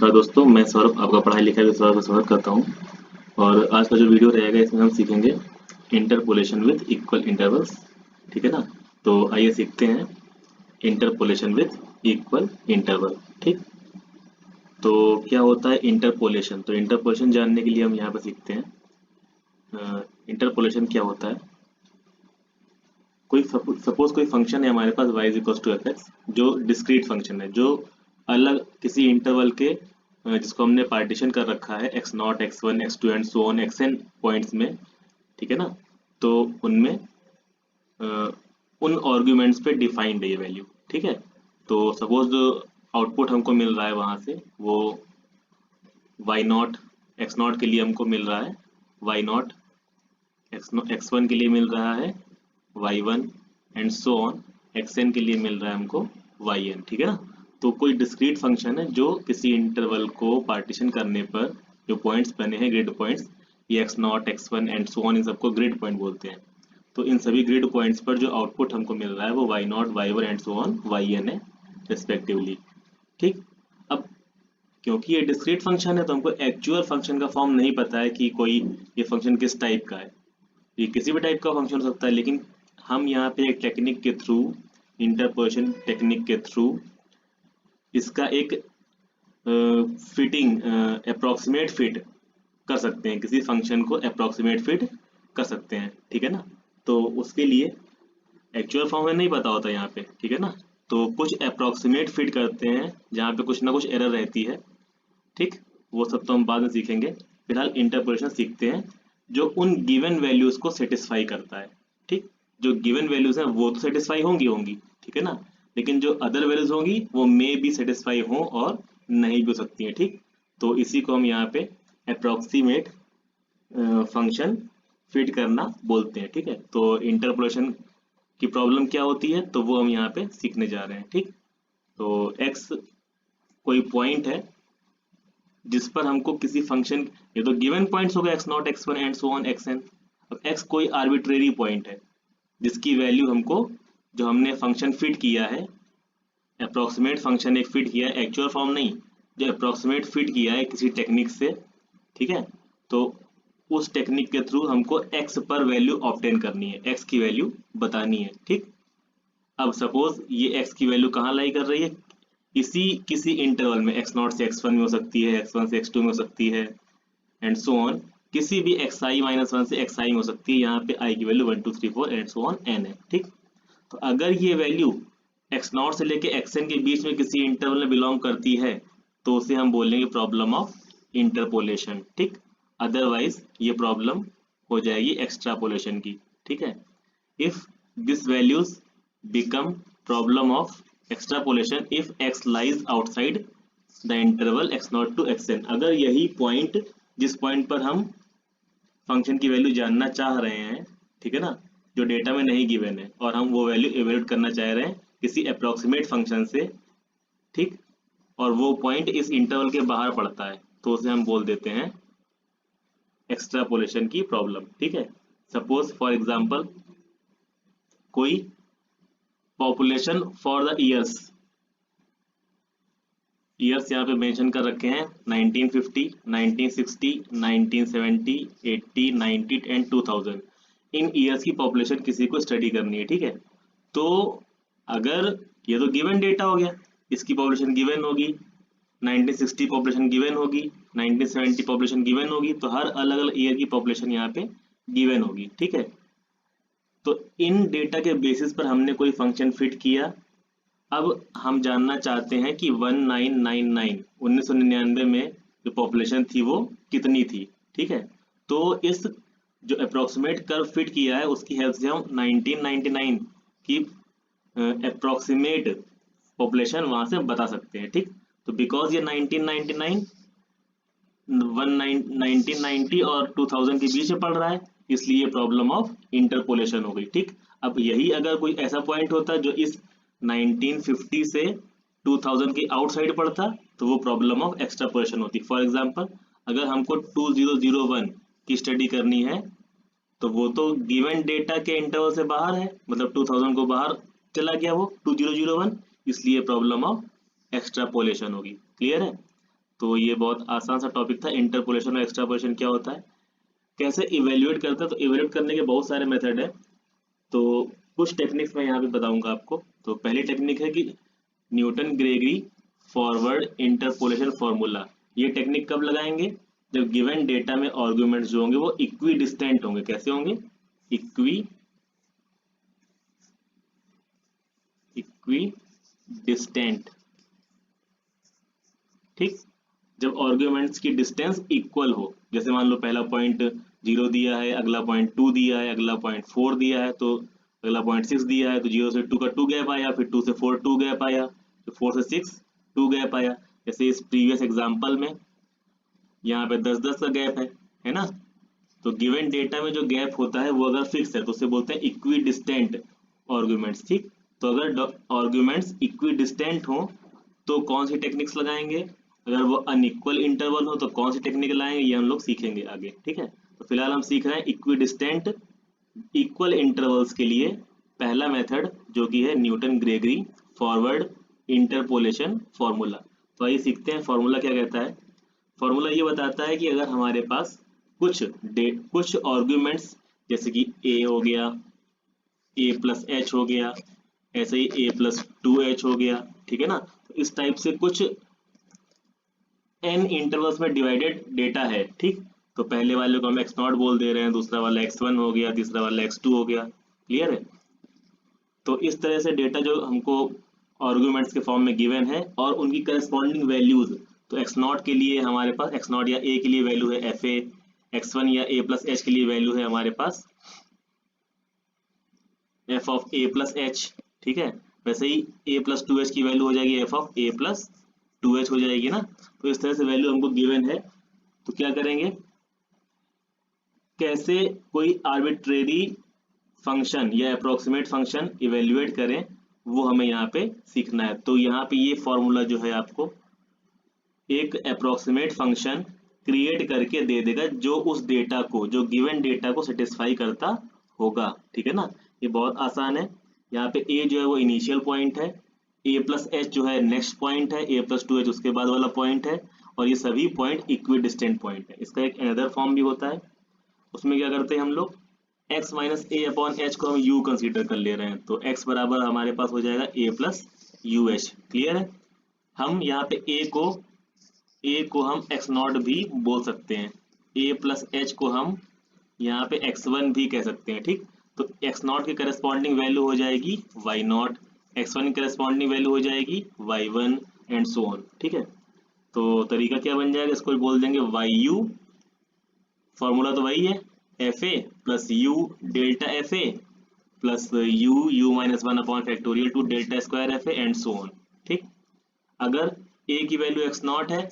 नमस्कार दोस्तों, मैं सौरभ आपका पढ़ाई लिखाई विभाग में स्वागत करता हूं। और आज का जो वीडियो रहेगा इसमें हम सीखेंगे इंटरपोलेशन विद इक्वल इंटरवल्स। ठीक है ना। तो आइए सीखते हैं इंटरपोलेशन विद इक्वल इंटरवल। ठीक। तो क्या होता है इंटरपोलेशन? तो इंटरपोलेशन जानने के लिए हम यहाँ पर सीखते हैं इंटरपोलेशन क्या होता है। कोई सपोज कोई फंक्शन है हमारे पास y is equal to f x, जो डिस्क्रीट फंक्शन है, जो अलग किसी इंटरवल के जिसको हमने पार्टीशन कर रखा है x naught x one x two and so on x n points में। ठीक है ना। तो उनमें उन आर्ग्यूमेंट्स पे डिफाइंड है ये वैल्यू। ठीक है। तो सपोज जो आउटपुट हमको मिल रहा है वहां से वो वाई नॉट एक्स नॉट के लिए हमको मिल रहा है वाई नॉट, एक्स वन के लिए मिल रहा है y one and so on x n के लिए मिल रहा है हमको वाई एन। ठीक है ना। तो कोई डिस्क्रीट फंक्शन है जो किसी इंटरवल को पार्टीशन करने पर जो पॉइंट्स बने हैं ग्रिड पॉइंट्स, ये x naught x one and so on, इन सबको ग्रिड पॉइंट बोलते हैं। तो इन सभी ग्रिड पॉइंट्स पर जो आउटपुट हमको मिल रहा है वो y naught y one and so on y n है रिस्पेक्टिवली। ठीक। अब क्योंकि ये डिस्क्रीट फंक्शन है तो हमको एक्चुअल फंक्शन का फॉर्म नहीं पता है कि कोई ये फंक्शन किस टाइप का है। ये किसी भी टाइप का फंक्शन हो सकता है, लेकिन हम यहाँ पे एक टेक्निक के थ्रू, इंटरपोलेशन टेक्निक के थ्रू इसका एक फिटिंग अप्रोक्सीमेट फिट कर सकते हैं, किसी फंक्शन को अप्रोक्सीमेट फिट कर सकते हैं। ठीक है ना। तो उसके लिए एक्चुअल फॉर्म में नहीं पता होता यहाँ पे। ठीक है ना। तो कुछ अप्रोक्सीमेट फिट करते हैं जहाँ पे कुछ ना कुछ एरर रहती है। ठीक। वो सब तो हम बाद में सीखेंगे, फिलहाल इंटरपोलेशन सीखते हैं जो उन गिवन वैल्यूज को सेटिस्फाई करता है। ठीक। जो गिवन वैल्यूज हैं वो तो सेटिस्फाई होंगी होंगी ठीक है ना, लेकिन जो अदर वैल्यूज होंगी वो मे भी सेटिस्फाई हो और नहीं भी हो सकती हैं। ठीक। तो इसी को हम यहाँ पे अप्रोक्सीमेट फंक्शन फिट करना बोलते हैं। ठीक है। तो इंटरपोलेशन की प्रॉब्लम क्या होती है तो वो हम यहाँ पे सीखने जा रहे हैं। ठीक। तो एक्स कोई पॉइंट है जिस पर हमको किसी फंक्शन, ये तो गिवन पॉइंट्स हो गए x naught x one and so on x n. अब एक्स कोई आर्बिट्रेरी पॉइंट है जिसकी वैल्यू हमको, जो हमने फंक्शन फिट किया है, अप्रोक्सीमेट फंक्शन एक फिट किया है, एक्चुअल फॉर्म नहीं, जो अप्रोक्सीमेट फिट किया है किसी टेक्निक से। ठीक है। तो उस टेक्निक के थ्रू हमको एक्स पर वैल्यू ऑब्टेन करनी है, एक्स की वैल्यू बतानी है। ठीक। अब सपोज ये एक्स की वैल्यू कहाँ लाई कर रही है, इसी किसी इंटरवल में एक्स नॉट से एक्स वन में हो सकती है, एक्स वन से एक्स टू में हो सकती है एंड सो ऑन, किसी भी एक्स आई माइनस वन से एक्स आई में हो सकती है। यहाँ पे आई की value 1 2 3 4 and so on an है। ठीक। तो अगर ये वैल्यू एक्स नॉट से लेके एक्स एन के बीच में किसी इंटरवल में बिलोंग करती है तो उसे हम बोलेंगे प्रॉब्लम ऑफ इंटरपोलेशन। ठीक। अदरवाइज ये प्रॉब्लम हो जाएगी एक्स्ट्रापोलेशन की। ठीक है। If this values become problem of extrapolation if x lies outside the interval x naught to xn। अगर यही पॉइंट, जिस पॉइंट पर हम फंक्शन की वैल्यू जानना चाह रहे हैं, ठीक है ना, जो डेटा में नहीं गिवन है, और हम वो वैल्यू इवेल्यूएट करना चाह रहे हैं किसी अप्रोक्सीमेट फंक्शन से, ठीक, और वो पॉइंट इस इंटरवल के बाहर पड़ता है तो उसे हम बोल देते हैं एक्स्ट्रापोलेशन की प्रॉब्लम। ठीक है। सपोज फॉर एग्जांपल कोई पॉपुलेशन फॉर द ईयर्स यहाँ पे मेंशन कर रखे हैं 1950, 1960, 1970, 80, 90 एंड 2000। इन ईयर्स की पॉपुलेशन किसी को स्टडी करनी है। ठीक है। तो अगर ये तो गिवन डेटा हो गया, इसकी पॉपुलेशन गिवन होगी, 1960 पॉपुलेशन गिवन होगी, 1970 पॉपुलेशन गिवन होगी, तो हर अलग अलग ईयर की पॉपुलेशन यहाँ पे गिवन होगी। ठीक है। तो इन डेटा के बेसिस पर हमने कोई फंक्शन फिट किया। अब हम जानना चाहते हैं कि 1999 में जो पॉपुलेशन थी वो कितनी थी। ठीक है। तो इस जो अप्रोक्सीमेट कर्व फिट किया है उसकी हेल्प से हम 1999 की अप्रोक्सीमेट पॉपुलेशन वहां से बता सकते हैं। ठीक। तो बिकॉज ये 1999 1990 और 2000 के बीच में पड़ रहा है, इसलिए प्रॉब्लम ऑफ इंटरपोलेशन हो गई। ठीक। अब यही अगर कोई ऐसा पॉइंट होता जो इस 1950 से 2000 के आउटसाइड पड़ता तो वो प्रॉब्लम ऑफ एक्स्ट्रापोलेशन होती। फॉर एग्जांपल अगर हमको 2001 की स्टडी करनी है तो वो तो गिवन डेटा के इंटरवल से बाहर है, मतलब 2000 को बाहर चला गया वो 2001, इसलिए प्रॉब्लम ऑफ एक्स्ट्रापोलेशन होगी। क्लियर है। तो ये बहुत आसान सा टॉपिक था, इंटरपोलेशन और एक्सट्रापोलेशन क्या होता है, कैसे इवेल्युएट करते हैं। तो इवेल्युएट करने के बहुत सारे मेथड है, तो कुछ टेक्निक्स मैं यहाँ पे बताऊंगा आपको। तो पहली टेक्निक है कि Newton Gregory forward interpolation formula. ये टेक्निक कब लगाएंगे, जब गिवन डेटा में आर्गुमेंट्स जो होंगे वो इक्वी डिस्टेंट होंगे। कैसे होंगे, इक्वी डिस्टेंट, ठीक। जब आर्गुमेंट्स की डिस्टेंस इक्वल हो, जैसे मान लो पहला पॉइंट 0 दिया है, अगला पॉइंट 2 दिया है, अगला पॉइंट 4 दिया है, तो अगला पॉइंट 6 दिया है, तो 0 से 2 का 2 गैप आया, फिर 2 से 4 2 गैप आया, फिर 4 से 6 2 गैप आया। जैसे इस प्रीवियस एग्जांपल में यहाँ पे 10-10 का गैप है ना। तो गिवन डेटा में जो गैप होता है वो अगर फिक्स है तो उसे बोलते हैं इक्वी डिस्टेंट आर्गुमेंट्स, ठीक। तो अगर आर्गुमेंट्स इक्वी डिस्टेंट हो तो कौन सी टेक्निक्स लगाएंगे, अगर वो अनइक्वल इंटरवल हो तो कौन सी टेक्निक लाएंगे, ये हम लोग सीखेंगे आगे, ठीक है। तो फिलहाल हम सीख रहे हैं इक्वी डिस्टेंट इक्वल इंटरवल्स के लिए पहला मेथड, जो कि है Newton Gregory forward interpolation formula. तो आइए सीखते हैं फॉर्मूला क्या कहता है। फॉर्मूला ये बताता है कि अगर हमारे पास कुछ आर्गुमेंट्स, जैसे कि a हो गया, a प्लस एच हो गया, ऐसे ही a प्लस 2h हो गया, ठीक है ना। तो इस टाइप से कुछ n इंटरवल्स में डिवाइडेड डेटा है, ठीक। तो पहले वाले को हम x0 बोल दे रहे हैं, दूसरा वाला x1 हो गया, तीसरा वाला x2 हो गया, क्लियर है। तो इस तरह से डेटा जो हमको आर्गुमेंट्स के फॉर्म में गिवन है और उनकी करस्पॉन्डिंग वैल्यूज, तो x0 के लिए हमारे पास x0 या a के लिए वैल्यू है fa, x1 या a प्लस h के लिए वैल्यू है हमारे पास f of a plus h, ठीक है। वैसे ही a प्लस 2h की वैल्यू हो जाएगी f of a plus 2h हो जाएगी ना। तो इस तरह से वैल्यू हमको गिवन है, तो क्या करेंगे, कैसे कोई आर्बिट्रेरी फंक्शन या अप्रोक्सीमेट फंक्शन इवेल्युएट करें, वो हमें यहाँ पे सीखना है। तो यहाँ पे ये फॉर्मूला जो है आपको एक अप्रोक्सीमेट फंक्शन क्रिएट करके दे देगा जो उस डेटा को, जो गिवन डेटा को सेटिस्फाई करता होगा, ठीक है ना। ये बहुत आसान है। यहाँ पे a जो है वो इनिशियल पॉइंट है, a प्लस एच जो है नेक्स्ट पॉइंट है, a प्लस 2h उसके बाद वाला पॉइंट है, और ये सभी पॉइंट इक्वी डिस्टेंट पॉइंट है। इसका एक अनदर फॉर्म भी होता है, उसमें क्या करते हैं हम लोग, x माइनस ए अपॉन एच को हम u कंसीडर कर ले रहे हैं, तो x बराबर हमारे पास हो जाएगा a plus U H, clear है। हम यहाँ पे a को हम x0 भी बोल सकते हैं, a प्लस एच को हम यहाँ पे x1 भी कह सकते हैं, ठीक। तो x0 की करस्पॉन्डिंग वैल्यू हो जाएगी y0, x1 की करस्पॉन्डिंग वैल्यू हो जाएगी y1 एंड सो ऑन, ठीक है। तो तरीका क्या बन जाएगा, इसको बोल देंगे yu, फॉर्मूला तो वही है, F A plus you delta F A plus you minus 1 upon factorial two delta square F A and so on, ठीक। अगर a की वैल्यू x0 है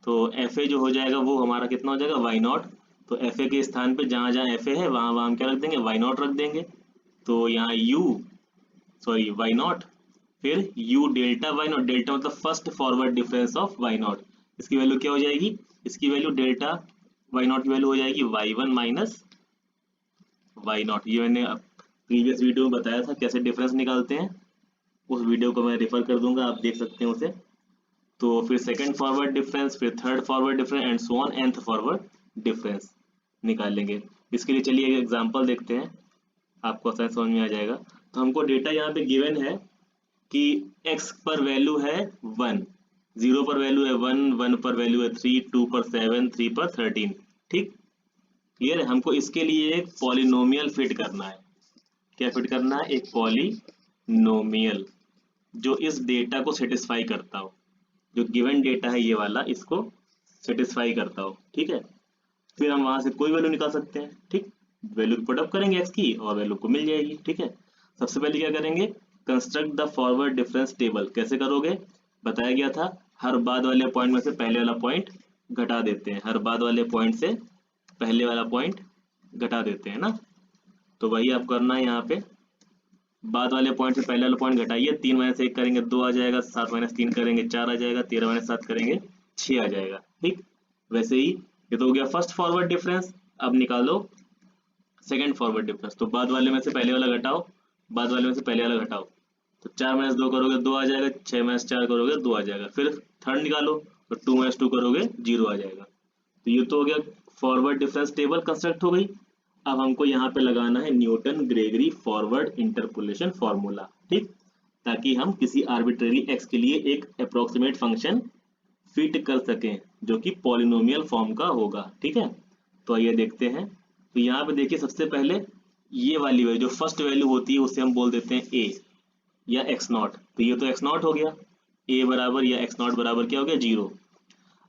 तो एफ ए जो हो जाएगा वो हमारा कितना हो जाएगा y0। तो एफ ए के स्थान पे जहाँ जहाँ एफ ए है वहाँ वहाँ हम क्या रख देंगे, y0 रख देंगे। तो यहाँ y0, फिर u डेल्टा y0, डेल्टा मतलब first forward difference of y0, इसकी वैल्यू क्या हो जाएगी, इसकी वैल्यू डेल्टा y0 की वैल्यू हो जाएगी y1 माइनस y0। ये मैंने प्रीवियस वीडियो में बताया था कैसे डिफरेंस निकालते हैं, उस वीडियो को मैं रेफर कर दूंगा, आप देख सकते हैं उसे। तो फिर सेकंड फॉरवर्ड डिफरेंस, फिर third forward difference and so on, nth forward difference निकालेंगे। इसके लिए चलिए एक एग्जांपल देखते हैं, आपको आसान समझ में आ जाएगा। तो हमको डेटा यहाँ पे गिवन है कि x पर वैल्यू है 1, 0 पर वैल्यू है 1, 1 पर वैल्यू है 3, 2 पर 7, 3 पर 13, ठीक, क्लियर है। हमको इसके लिए एक पॉलिनोमियल फिट करना है। क्या फिट करना है, एक पॉलिनोमियल जो इस डेटा को सेटिस्फाई करता हो, जो गिवन डेटा है ये वाला इसको सेटिस्फाई करता हो, ठीक है। फिर हम वहां से कोई वैल्यू निकाल सकते हैं, ठीक। वैल्यू पुटअप करेंगे x की और वैल्यू को मिल जाएगी, ठीक है। सबसे पहले क्या करेंगे, construct the forward difference table. कैसे करोगे, बताया गया था, हर बाद वाले पॉइंट में से पहले वाला पॉइंट घटा देते हैं, हर बाद वाले पॉइंट से पहले वाला पॉइंट घटा देते हैं ना। तो वही आप करना है यहाँ पे, बाद वाले पॉइंट से पहले वाला पॉइंट घटाइए, 3 माइनस 1 करेंगे 2 आ जाएगा, 7 माइनस 3 करेंगे 4 आ जाएगा, 13 माइनस 7 करेंगे 6 आ जाएगा, ठीक। वैसे ही ये तो हो गया फर्स्ट फॉरवर्ड डिफरेंस। अब निकालो सेकंड फॉरवर्ड डिफरेंस। तो बाद वाले में से पहले वाला घटाओ, बाद वाले में से पहले वाला घटाओ, तो 4 माइनस 2 करोगे 2 आ जाएगा, 6 माइनस 4 करोगे 2 आ जाएगा। फिर थर्ड निकालो, तो 2 माइनस 2 करोगे 0 आ जाएगा। तो ये तो हो गया फॉरवर्ड डिफरेंस टेबल कंस्ट्रक्ट हो गई। अब हमको यहाँ पे लगाना है Newton Gregory forward interpolation formula, ठीक, ताकि हम किसी आर्बिट्रेरी एक्स के लिए एक अप्रोक्सीमेट फंक्शन फिट कर सकें जो कि पॉलिनोमियल फॉर्म का होगा, ठीक है। तो आइए देखते हैं। तो यहाँ पे देखिए सबसे पहले ये वाली वैल्यू जो फर्स्ट वैल्यू होती है उसे हम बोल देते हैं ए या एक्स नॉट। तो ये तो एक्स नॉट हो गया, ए बराबर या एक्स नॉट बराबर क्या हो गया 0।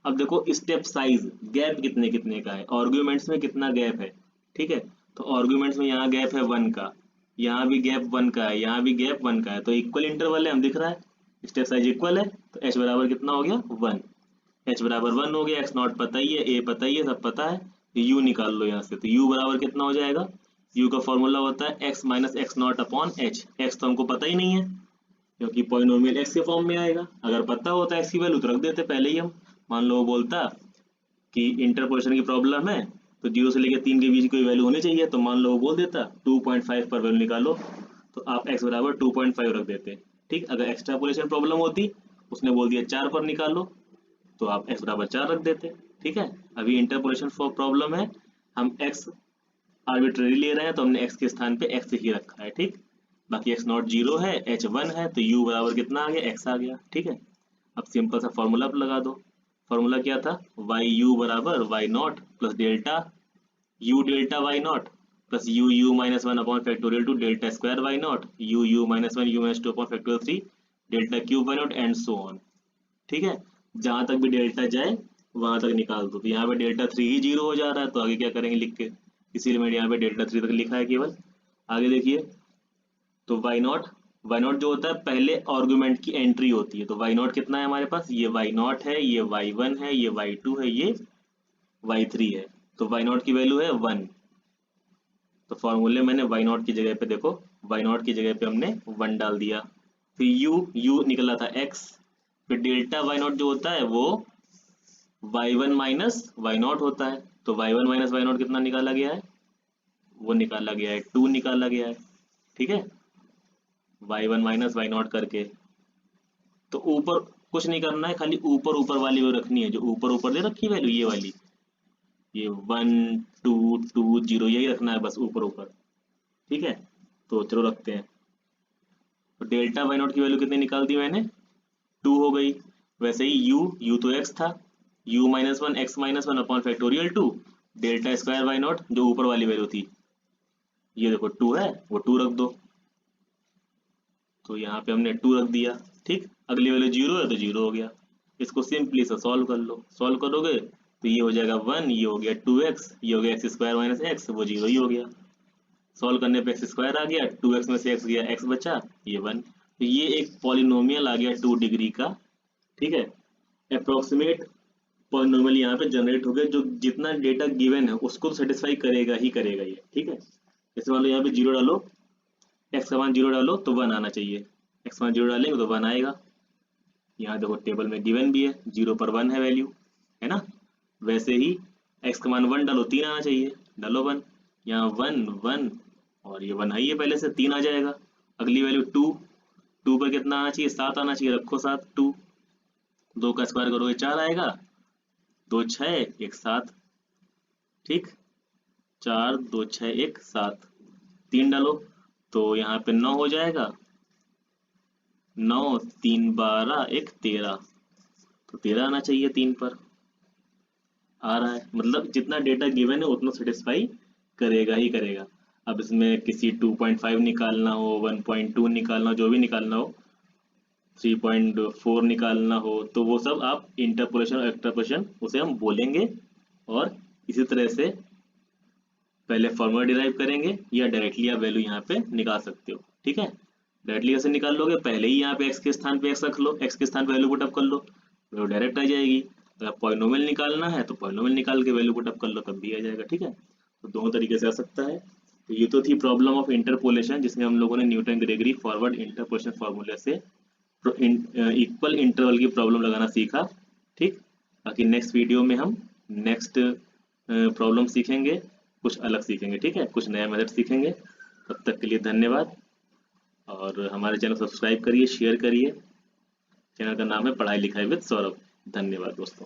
अब देखो स्टेप साइज गैप कितने कितने का है, आर्ग्यूमेंट्स में कितना गैप है, ठीक है। तो आर्ग्यूमेंट्स में यहाँ गैप है 1 का, यहाँ भी गैप 1 का है, यहाँ भी गैप 1 का है, तो इक्वल इंटरवल है, हम दिख रहा है स्टेप साइज इक्वल है। तो एच बराबर कितना हो गया 1, एच बराबर 1 हो गया, एक्स नॉट पता ही है, ए पता ही है, सब पता है। यू निकाल लो यहाँ से, तो यू बराबर कितना हो जाएगा, यू का फॉर्मूला होता है x minus x not upon H. X तो हमको पता ही नहीं है क्योंकि पॉलिनोमियल एक्स के फॉर्म में आएगा, अगर पता होता एक्स की वैल्यू तो रख देते पहले ही हम। मान लो वो बोलता कि इंटरपोलेशन की प्रॉब्लम है तो 0 से लेकर 3 के बीच कोई वैल्यू होनी चाहिए, तो मान लो वो बोल देता 2.5 पर वैल्यू निकालो, तो आप x बराबर 2.5 रख देते, ठीक। अगर एक्सट्रापोलेशन प्रॉब्लम होती, उसने बोल दिया 4 पर निकालो, तो आप x बराबर 4 रख देते, ठीक है। अभी इंटरपोलेशन फॉर प्रॉब्लम है, हम x आर्बिट्रेरी ले रहे हैं तो हमने x के स्थान पे x ही रखा है, ठीक। बाकी x नॉट 0 है, h 1 है, तो u बराबर कितना आ गया, x आ गया, ठीक है। अब सिंपल सा फॉर्मूला लगा दो। फॉर्मूला क्या था, वाई यू बराबर y naught plus delta u delta y naught plus u u minus 1 upon factorial two delta square y naught u u minus 1 u minus 2 upon factorial 3 delta cube y naught and so on, ठीक है। जहां तक भी delta जाए वहां तक निकाल दो। तो यहाँ पे डेल्टा 3 ही 0 हो जा रहा है, तो आगे क्या करेंगे लिख के, इसीलिए मैंने यहाँ पे डेल्टा 3 तक लिखा है केवल। आगे देखिए, तो वाई नॉट जो होता है पहले आर्गुमेंट की एंट्री होती है, तो वाई नॉट कितना है हमारे पास, ये वाई नॉट है, ये वाई 1 है, ये वाई 2 है, ये वाई 3 है। तो वाई नॉट की वैल्यू है 1, तो फॉर्मूले मैंने वाई नॉट की जगह पे देखो, वाई नॉट की जगह पे हमने 1 डाल दिया। फिर यू निकला था x, फिर डेल्टा वाई नॉट जो होता है वो वाई 1 माइनस वाई नॉट होता है, तो वाई 1 माइनस वाई नॉट कितना निकाला गया है, वो निकाला गया है 2 निकाला गया है, ठीक है। वाई 1 माइनस वाई नॉट करके, तो ऊपर कुछ नहीं करना है, खाली ऊपर ऊपर वाली वो रखनी है, जो ऊपर ऊपर दे रखी वैल्यू ये वाली, ये 1 2 2 0 यही रखना है बस ऊपर ऊपर, ठीक है। तो चलो रखते हैं। तो डेल्टा वाई नॉट की वैल्यू कितनी निकाल दी मैंने, 2 हो गई। वैसे ही यू तो x था, u minus 1 x minus 1 upon factorial 2 delta square y naught जो ऊपर वाली वैल्यू थी, ये देखो 2 है, वो 2 रख दो, तो यहाँ पे हमने 2 रख दिया, ठीक। अगली वैल्यू 0 है तो 0 हो गया। इसको सिंपली से सॉल्व कर लो, सॉल्व करोगे तो ये हो जाएगा 1, ये हो गया 2x, ये हो गया एक्स स्क्वायर माइनस एक्स, वो 0 ही हो गया। सॉल्व करने पे एक्स स्क्वायर आ गया, 2x में से x गया, x बचा, ये 1। तो ये एक पॉलिनोमियल आ गया 2 डिग्री का, ठीक है। अप्रोक्सीमेट पॉलिनोमियल यहाँ पे जनरेट हो गया, जो जितना डेटा गिवन है उसको सेटिस्फाई करेगा ही करेगा ये, ठीक है। जैसे मान लो यहाँ पे 0 डालो, एक्स का मान 0 डालो तो 1 आना चाहिए, एक्स मान 0 डालेंगे तो 1 आएगा। यहाँ देखो टेबल में गिवन भी है 0 पर 1 है वैल्यू, है ना। वैसे ही एक्स का मान 1 डालो 3 आना चाहिए, डालो 1, यहाँ 1 1 और ये 1 है ही है पहले से, 3 आ जाएगा। अगली वैल्यू 2, 2 पर कितना आना चाहिए, 7 आना चाहिए, रखो 7, 2 2 का स्क्वायर करोगे 4 आएगा, 2 6 1 7, ठीक, 4 2 6 1 7, 3 डालो तो यहाँ पे 9 हो जाएगा, 9 3 12 1 13, तो 13 आना चाहिए 3 पर, आ रहा है। मतलब जितना डेटा गिवन है उतना सेटिस्फाई करेगा ही करेगा। अब इसमें किसी 2.5 निकालना हो, 1.2 निकालना हो, जो भी निकालना हो, 3.4 निकालना हो, तो वो सब आप इंटरपोलेशन और एक्सट्रापोलेशन उसे हम बोलेंगे, और इसी तरह से पहले फॉर्मूला डिराइव करेंगे या डायरेक्टली आप वैल्यू यहाँ पे निकाल सकते हो, ठीक है। डायरेक्टली कैसे निकाल लोगे, पहले ही यहाँ पे x के स्थान पे x रख लो, x के स्थान पे वैल्यू पुट अप कर लो, वैल्यू डायरेक्ट आ जाएगी। अगर पॉलिनोमियल निकालना है तो पॉलिनोमियल निकाल के वैल्यू पुट अप कर लो, तब भी आ जाएगा, ठीक है। तो दोनों तरीके से आ सकता है। तो ये तो थी प्रॉब्लम ऑफ इंटरपोलेशन, जिसमें हम लोगों ने न्यूटन ग्रेगरी फॉरवर्ड इंटरपोलेशन फॉर्मूले से इक्वल इंटरवल की प्रॉब्लम लगाना सीखा, ठीक। बाकी नेक्स्ट वीडियो में हम नेक्स्ट प्रॉब्लम सीखेंगे, कुछ अलग सीखेंगे, ठीक है, कुछ नया मेथड सीखेंगे। तब तक के लिए धन्यवाद, और हमारे चैनल सब्सक्राइब करिए, शेयर करिए। चैनल का नाम है पढ़ाई लिखाई विद सौरभ। धन्यवाद दोस्तों।